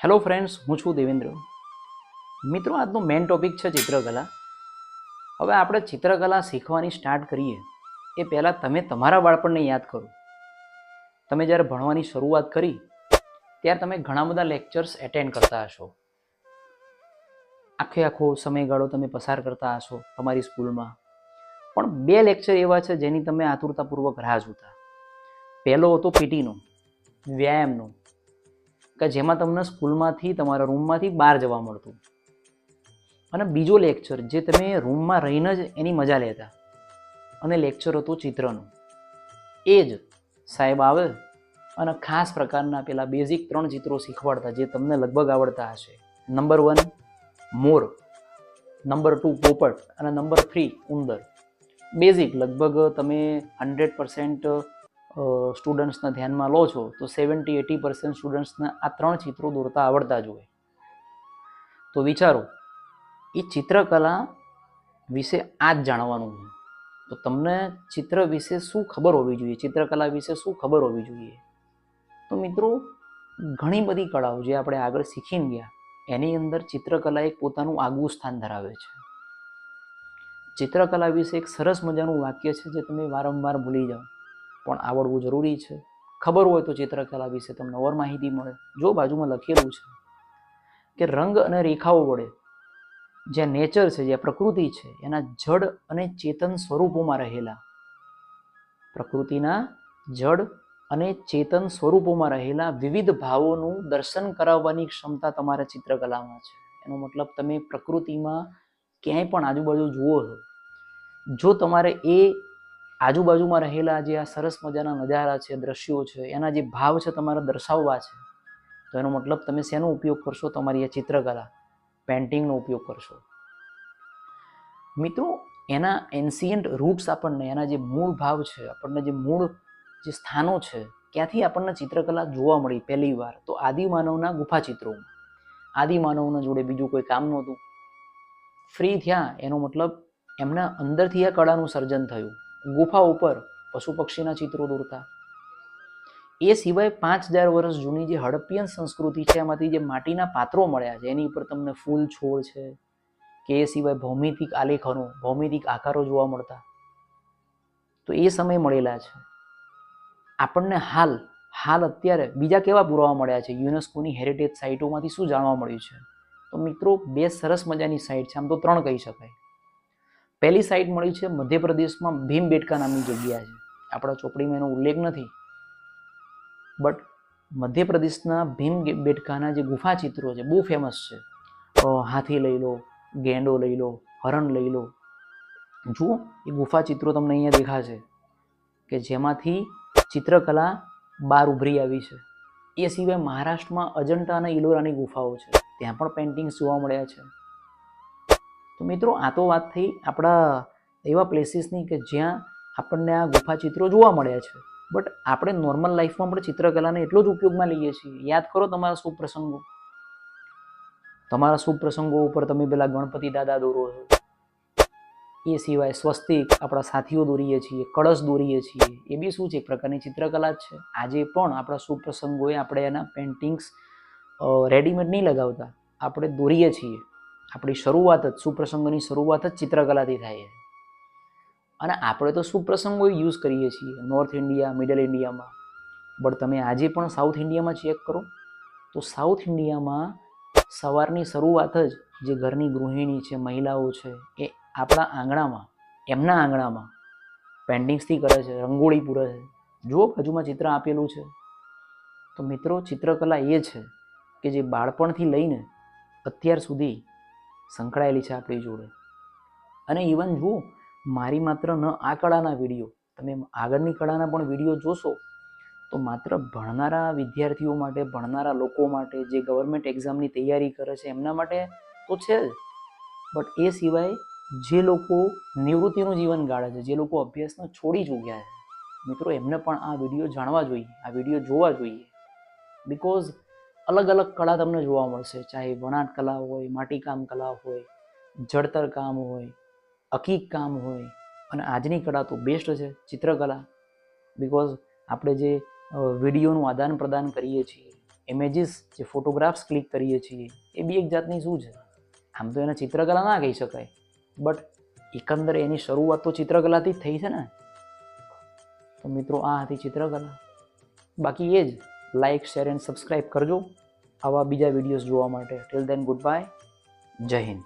Hello friends, હું છું દેવેન્દ્ર. મિત્રો, આજનો મેઇન ટોપિક છે ચિત્રકલા. હવે આપણે ચિત્રકલા શીખવાની સ્ટાર્ટ કરીએ એ પહેલાં તમે તમારા બાળપણને યાદ કરો. તમે જ્યારે ભણવાની શરૂઆત કરી ત્યારે તમે ઘણા બધા લેક્ચર્સ એટેન્ડ કરતા હશો. આખો સમયગાળો તમે પસાર કરતા હશો તમારી સ્કૂલમાં. પણ બે લેક્ચર એવા છે જેની તમે આતુરતાપૂર્વક રાહ જોતા. પહેલો હતો પીટીનો, વ્યાયામનો, કે જેમાં તમને સ્કૂલમાંથી તમારા રૂમમાંથી બહાર જવા મળતું. અને બીજો લેક્ચર જે તમે રૂમમાં રહીને જ એની મજા લેતા, અને લેક્ચર હતો ચિત્રનો. એ જ સાહેબ આવે અને ખાસ પ્રકારના પેલા બેઝિક 3 ચિત્રો શીખવાડતા જે તમને લગભગ આવડતા હશે. નંબર 1 મોર, નંબર 2 પોપટ અને નંબર 3 ઉંદર. બેઝિક લગભગ તમે 100% સ્ટુડન્ટ્સના ધ્યાનમાં લો છો તો 70-80% સ્ટુડન્ટ્સના આ 3 ચિત્રો દોરતા આવડતા જ હોય. તો વિચારો, એ ચિત્રકલા વિશે આ જ જાણવાનું છે. તો તમને ચિત્ર વિશે શું ખબર હોવી જોઈએ, ચિત્રકલા વિશે શું ખબર હોવી જોઈએ? તો મિત્રો, ઘણી બધી કળાઓ જે આપણે આગળ શીખીને ગયા એની અંદર ચિત્રકલા એક પોતાનું આગવું સ્થાન ધરાવે છે. ચિત્રકલા વિશે એક સરસ મજાનું વાક્ય છે જે તમે વારંવાર ભૂલી જાઓ, પણ આવડવું જરૂરી છે. ખબર હોય તો ચિત્રકલા વિશે તમને ઓર માહિતી મળે. જો બાજુમાં લખેલું છે કે રંગ અને રેખાઓ વડે જ્યાં નેચર છે, જ્યાં પ્રકૃતિ છે, એના જડ અને ચેતન સ્વરૂપોમાં રહેલા, પ્રકૃતિના જડ અને ચેતન સ્વરૂપોમાં રહેલા વિવિધ ભાવોનું દર્શન કરાવવાની ક્ષમતા તમારા ચિત્રકલામાં છે. એનો મતલબ તમે પ્રકૃતિમાં ક્યાંય પણ આજુબાજુ જુઓ છો, જો તમારે એ આજુબાજુમાં રહેલા જે આ સરસ મજાના નજારા છે, દ્રશ્યો છે, એના જે ભાવ છે તમારે દર્શાવવા છે, તો એનો મતલબ તમે શેનો ઉપયોગ કરશો? તમારી આ ચિત્રકલા, પેન્ટિંગનો ઉપયોગ કરશો. મિત્રો, એના એન્શિયન્ટ રૂટ્સ આપણને, એના જે મૂળ ભાવ છે, આપણને જે મૂળ જે સ્થાનો છે, ક્યાંથી આપણને ચિત્રકલા જોવા મળી પહેલી વાર? તો આદિમાનવના ગુફા ચિત્રોમાં. આદિમાનવના જોડે બીજું કોઈ કામ નહોતું, ફ્રી થયા, એનો મતલબ એમના અંદરથી આ કળાનું સર્જન થયું. ગુફા ઉપર પશુ પક્ષીના ચિત્રો દોરતા. એ સિવાય 5000 વર્ષ જૂની જે હડપ્પિયન સંસ્કૃતિ છે એમાંથી જે માટીના પાત્રો મળ્યા છે એની ઉપર તમને ફૂલ છોડ છે, કે એ સિવાય ભૌમિતિક આલેખનો, ભૌમિતિક આકારો જોવા મળતા. તો એ સમય મળેલા છે. આપણને હાલ અત્યારે બીજા કેવા પુરાવા મળ્યા છે? યુનેસ્કોની હેરિટેજ સાઇટોમાંથી શું જાણવા મળ્યું છે? તો મિત્રો, 2 સરસ મજાની સાઇટ છે, આમ તો 3 કહી શકાય. પહેલી સાઇટ મળી છે મધ્યપ્રદેશમાં ભીમબેટકા નામની જગ્યા છે. આપણા ચોપડીમાં એનો ઉલ્લેખ નથી, બટ મધ્યપ્રદેશના ભીમબેટકાના જે ગુફા ચિત્રો છે બહુ ફેમસ છે. હાથી લઈ લો, ગેંડો લઈ લો, હરણ લઈ લો. જુઓ, એ ગુફા ચિત્રો તમને અહીંયા દેખાશે કે જેમાંથી ચિત્રકલા બહાર ઉભરી આવી છે. એ સિવાય મહારાષ્ટ્રમાં અજંટા અને ઇલોરાની ગુફાઓ છે, ત્યાં પણ પેઇન્ટિંગ્સ જોવા મળ્યા છે. તો મિત્રો, આ તો વાત થઈ આપણા એવા પ્લેસીસની કે જ્યાં આપણને આ ગુફા ચિત્રો જોવા મળ્યા છે. બટ આપણે નોર્મલ લાઈફમાં પણ ચિત્રકલાને એટલો જ ઉપયોગમાં લઈએ છીએ. યાદ કરો તમારા શુભ પ્રસંગો. તમારા શુભ પ્રસંગો ઉપર તમે પેલા ગણપતિ દાદા દોરો છો. એ સિવાય સ્વસ્તિક આપણા સાથીઓ દોરીએ છીએ, કળશ દોરીએ છીએ. એ બી શું છે? એક પ્રકારની ચિત્રકલા જ છે. આજે પણ આપણા શુભ પ્રસંગોએ આપણે એના પેઇન્ટિંગ્સ રેડીમેડ નહીં લગાવતા, આપણે દોરીએ છીએ. આપણી શરૂઆત જ, સુપ્રસંગોની શરૂઆત જ ચિત્રકલાથી થાય છે. અને આપણે તો સુપ્રસંગો યુઝ કરીએ છીએ નોર્થ ઇન્ડિયા, મિડલ ઇન્ડિયામાં. બટ તમે આજે પણ સાઉથ ઇન્ડિયામાં ચેક કરો તો સાઉથ ઇન્ડિયામાં સવારની શરૂઆત જ જે ઘરની ગૃહિણી છે, મહિલાઓ છે, એ આપણા આંગણામાં, એમના આંગણામાં પેઇન્ટિંગ્સથી કરે છે, રંગોળી પૂરે છે. જુઓ, બાજુમાં ચિત્ર આપેલું છે. તો મિત્રો, ચિત્રકલા એ છે કે જે બાળપણથી લઈને અત્યાર સુધી સંકળાયેલી છે આપણી જોડે. અને ઇવન જુઓ, મારી માત્ર ન આ કળાના વિડીયો, તમે આગળની કળાના પણ વિડીયો જોશો તો માત્ર ભણનારા વિદ્યાર્થીઓ માટે, ભણનારા લોકો માટે, જે ગવર્મેન્ટ એક્ઝામની તૈયારી કરે છે એમના માટે તો છે જ. બટ એ સિવાય જે લોકો નિવૃત્તિનું જીવન ગાળે છે, જે લોકો અભ્યાસને છોડી ચૂક્યા છે, મિત્રો, એમને પણ આ વિડીયો જાણવા જોઈએ, આ વિડીયો જોવા જોઈએ. બિકોઝ અલગ અલગ કળા તમને જોવા મળશે, ચાહે વણાટ કલા હોય, માટીકામ કલા હોય, જડતર કામ હોય, અકીક કામ હોય. અને આજની કળા તો બેસ્ટ છે ચિત્રકલા. બિકોઝ આપણે જે વિડીયોનું આદાન પ્રદાન કરીએ છીએ, ઇમેજીસ જે ફોટોગ્રાફ્સ ક્લિક કરીએ છીએ એ બી એક જાતની શું છે, આમ તો એને ચિત્રકલા ના કહી શકાય, બટ એકંદરે એની શરૂઆત તો ચિત્રકલાથી જ થઈ છે ને. તો મિત્રો આ હતી ચિત્રકલા. બાકી એ જ લાઇક, શેર એન્ડ સબસ્ક્રાઈબ કરજો આવા બીજા વિડીયોઝ જોવા માટે. Till then goodbye. Jai Hind.